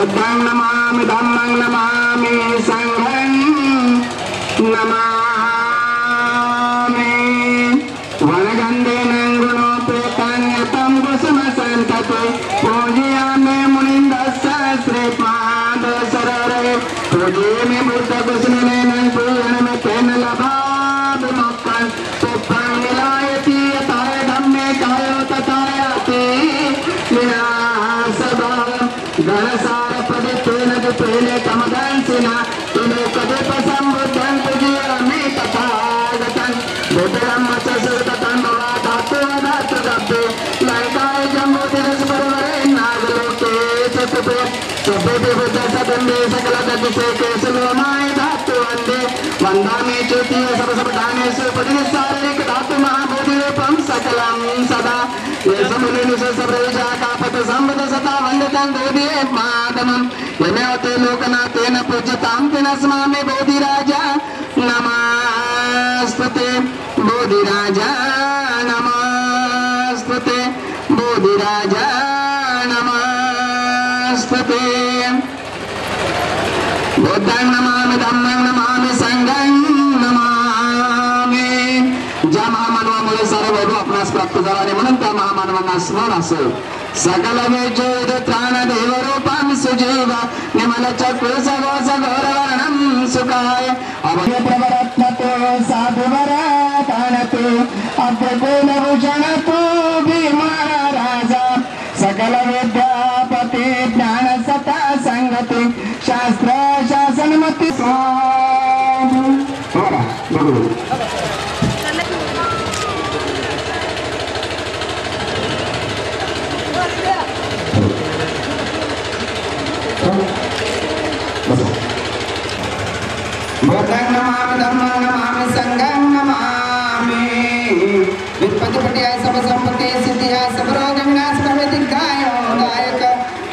बुद्धं नमामि धम्मं नमामि संघं नमामि वनगन्धेन गुणोपेतं कुसुमसन्तते पूजयामि मुनिन्दस्य श्रीपादसरोवरे पूजयामि बुद्धकुसुमेन पूजयामि तेन लभामि मोक्षं पुष्पं विलायति यथा धम्मे कायो तथा याति विनाशभावं गणसारपदित्वेन दुपेन कमदंसिना तुमेकदीपसम्बुद्धं पूजयामि तथागतं बुद्धं वचसुततं भवाधातु गब्बे लङ्काय जम्बूतिरसपरवरे नागलोके चतुपे चुपेति बुद्धसबिम्बे सकलगतिसे केशलोमाय धातु वन्दे वन्दामि चेतीय सर्वसर्वधानेषु पतिनिस्सारिक धातु महाबोधिरूपं सकलं सदा येषमुनिनिशसप्रविशाखापत सम्पद सदा वन्दितं देवी माधवं यमेवते लोकनाथेन पूज्यतां तिनस्मामि बोधिराजा नमस्ते बोधिराजा नमस्ते बोधिराजा नमस्ते बुद्धं नमामि धम्मं नमामि संघं नमामि ज्या महामानवामुळे सर्व वैभव आपणास प्राप्त झाला म्हणून त्या महामानवांना स्मरण असेल सकल वेद त्राण देवरूपं सुजीव निमल चक्र सगोस गौरवर्णं सुखाय अभय प्रवरत्नतो साधुवरातानतो अग्रकुलभूषणतो भीमराजा सकल विद्यापति ज्ञान सता संगति शास्त्र शासनमति स्वामी बुद्धं नमामि धम्मं नमामि संघं नमामि वित्पतिपटियाय सर्वसम्पत्ति सिद्धियाय सर्वरोग विनाश प्रवेदिकाय गायक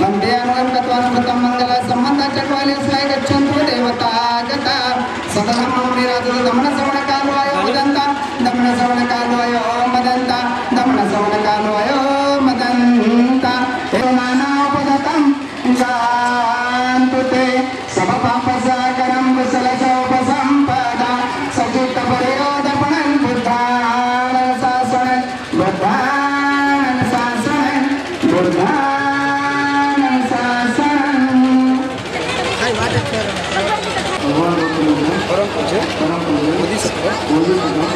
वन्दे अनुगमकत्वानुगतं मंगल संबंध चक्वाले स्वय गच्छन्तु देवता गता सदनं मुनिराजो दमन श्रवणकालो अयो मदन्ता दमन श्रवणकालो अयो मदन्ता दमन श्रवणकालो अयो मदन्ता एवनानापदतं शान्तुते सबपापसाकरं कुशलसोपसम्पदा सचित्तपरियोदपणं बुद्धानशासनं बुद्धानशासनं बुद्धानशासनं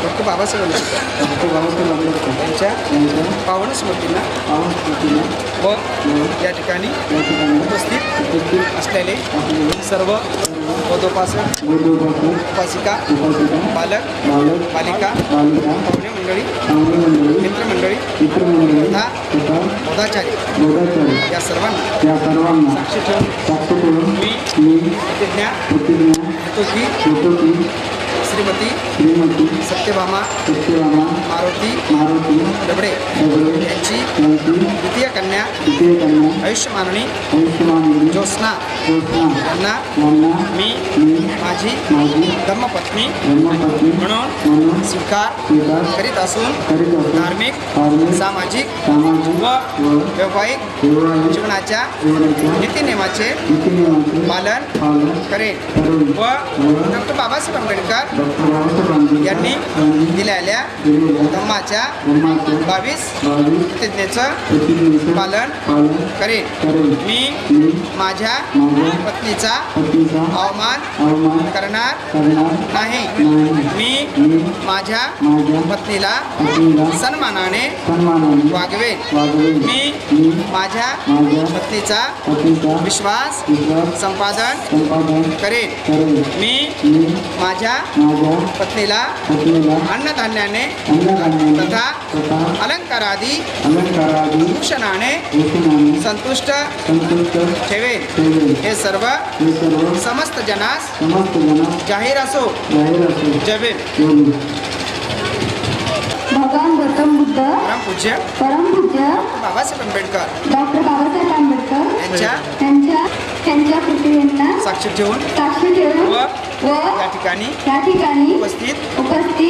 डॉक्टर बाबासाहेब यांच्या पावन स्मृतींना व या ठिकाणी उपस्थित असलेले सर्व बोधोपासक उपासिका बालक बालिका पाहुणे मंडळी मित्रमंडळी तथा बोधाचारी या सर्वांना साक्षी ठेवून मी प्रतिज्ञा देतो की श्रीमती सत्यभामा मारुती दबडे यांची द्वितीय कन्या आयुष्यमाननी ज्योत्स्ना यांना मी माझी धर्मपत्नी म्हणून स्वीकार करीत असून धार्मिक सामाजिक व वैवाहिक जीवनाच्या नीतिनियमाचे पालन करेन व डॉक्टर बाबासाहेब आंबेडकर यांनी दिलेल्या धम्माच्या 22 प्रतिज्ञेचं पालन करेन. मी माझ्या पत्नीचा अवमान करणार नाही. मी माझ्या पत्नीला सन्मानाने वागवेन. मी माझ्या पत्नीचा विश्वास संपादन करेन. मी माझ्या पत्नीला अन्नधान्याने तथा अलंकारादी भूषणाने संतुष्ट ठेवेन. हे सर्व समस्त जनास जाहीर असो. जय भीम. भगवान गौतम बुद्ध परमपूज्य बाबासाहेब आंबेडकर डॉक्टर बाबासाहेब आंबेडकर यांच्या प्रतिमेला साक्षी ठेवून व या ठिकाणी उपस्थित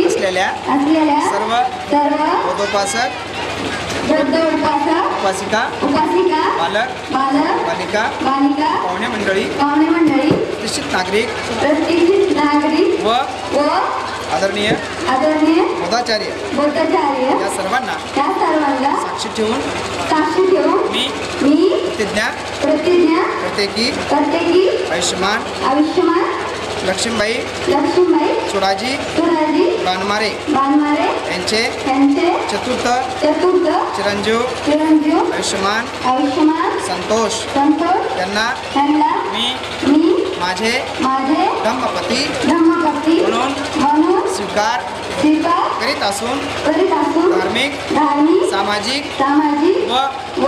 असलेल्या सर्व बोधोपासक वृद्ध उपासक उपासिका उपासिका बालक बालक बालिका बालिका पाहुणे मंडळी पाहुणे मंडळी प्रतिष्ठित नागरिक प्रतिष्ठित नागरिक व व आदरणीय आदरणीय बोधाचार्य बोधाचार्य या सर्वांना त्या सर्वांना साक्षी ठेवून साक्षी ठेवून मी मी प्रतिज्ञा प्रतिज्ञा करते की करते आयुष्यमान आयुष्यमान लक्ष्मीबाई लक्ष्मीबाई चुडाजी सुराजी बानमारे बानमारे यांचे यांचे चतुर्थ चतुर्थ चिरंजीव चिरंजीव आयुष्यमान आयुष्यमान संतोष संतोष यांना यांना मी मी माझे माझे धम्मपती धम्मपती म्हणून स्वीकार स्वीकार करीत असून करीत असून धार्मिक सामाजिक सामाजिक व व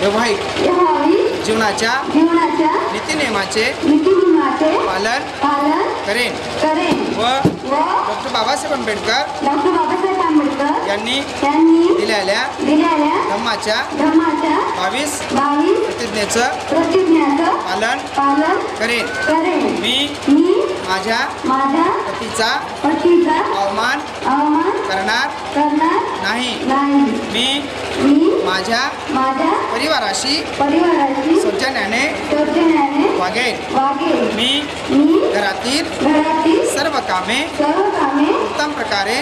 वैवाहिक जीवनाच्या नीतिनियमाचे पालन करेन व डॉक्टर बाबासाहेब आंबेडकर यांनी दिलेल्या धम्माच्या 22 प्रतिज्ञेचं पालन करेन मी माझ्या पतीचा अवमान करणार नाही मी माझ्या परिवाराशी सौजन्याने वागेन मी घरातील सर्व कामे उत्तम प्रकारे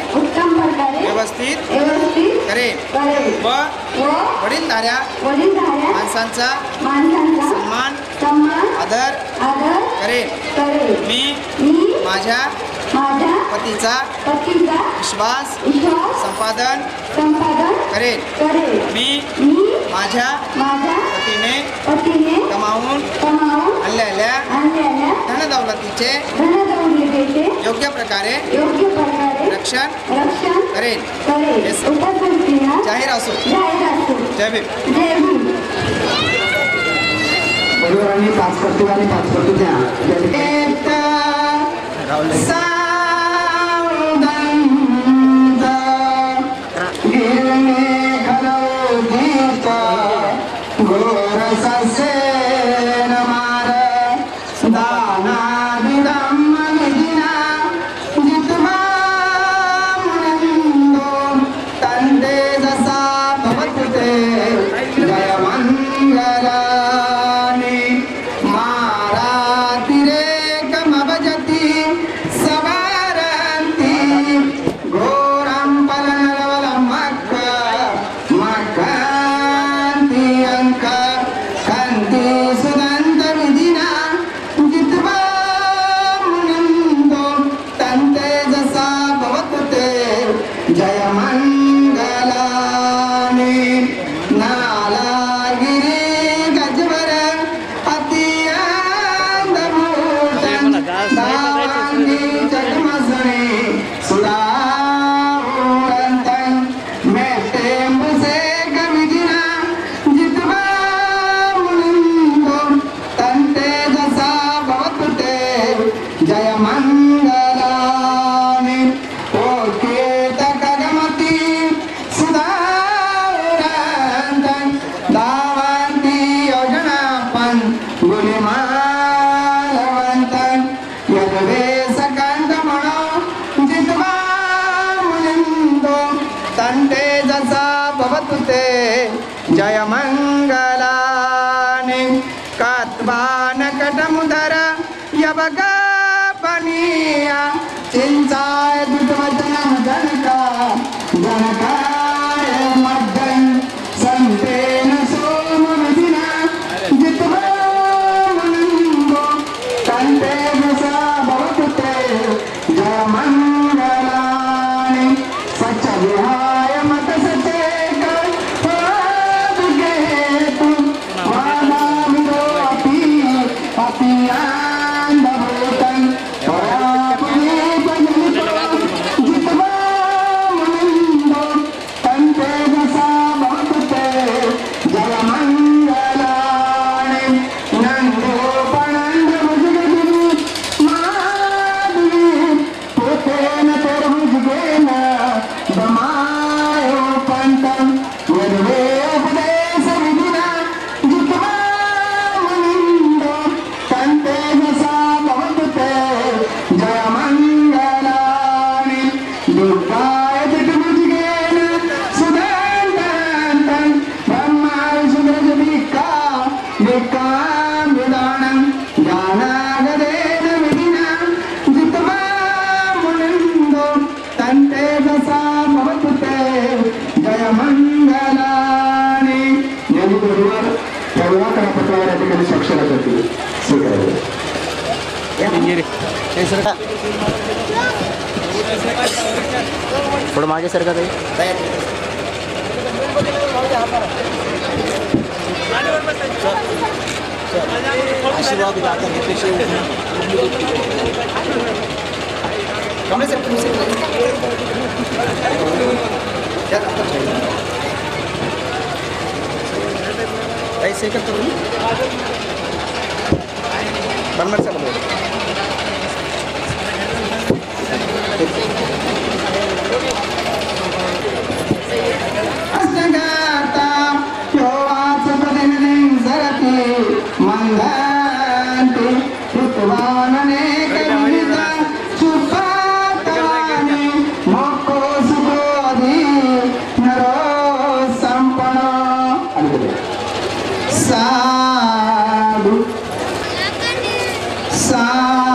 व्यवस्थित करेन व वडीलधाऱ्या माणसांचा सन्मान आदर करेन मी माझ्या पतीचा विश्वास संपादन करेन मी माझ्या पतीने कमावून आणलेल्या धनदौलतीचे योग्य प्रकारे रक्षण करेन जाहीर असो. जय भीम. बरोबरांनी 5 प्रतिभा आणि 5 प्रतिज्ञा जय मंगलाने कात्वान कटमुदर यबगा बनिया चिंचाय दुटवचन जनका जनकाय मद्दन संतेन सोम विधिना जितवा मुनिंदो तंते दसा भवतुते जय मंगलाने सच्च विहाय मत सचे त्या ठिकाणी साक्षर करतील स्वीकारायचं थोडं मागे सरका ताई ऐसे करतो बनमर चला असंगाता योवाच प्रतिनिधी सरती मंदांती ऋतुवानने कविता सुपातानी मोको सुखोदी नरो संपण साधु साधु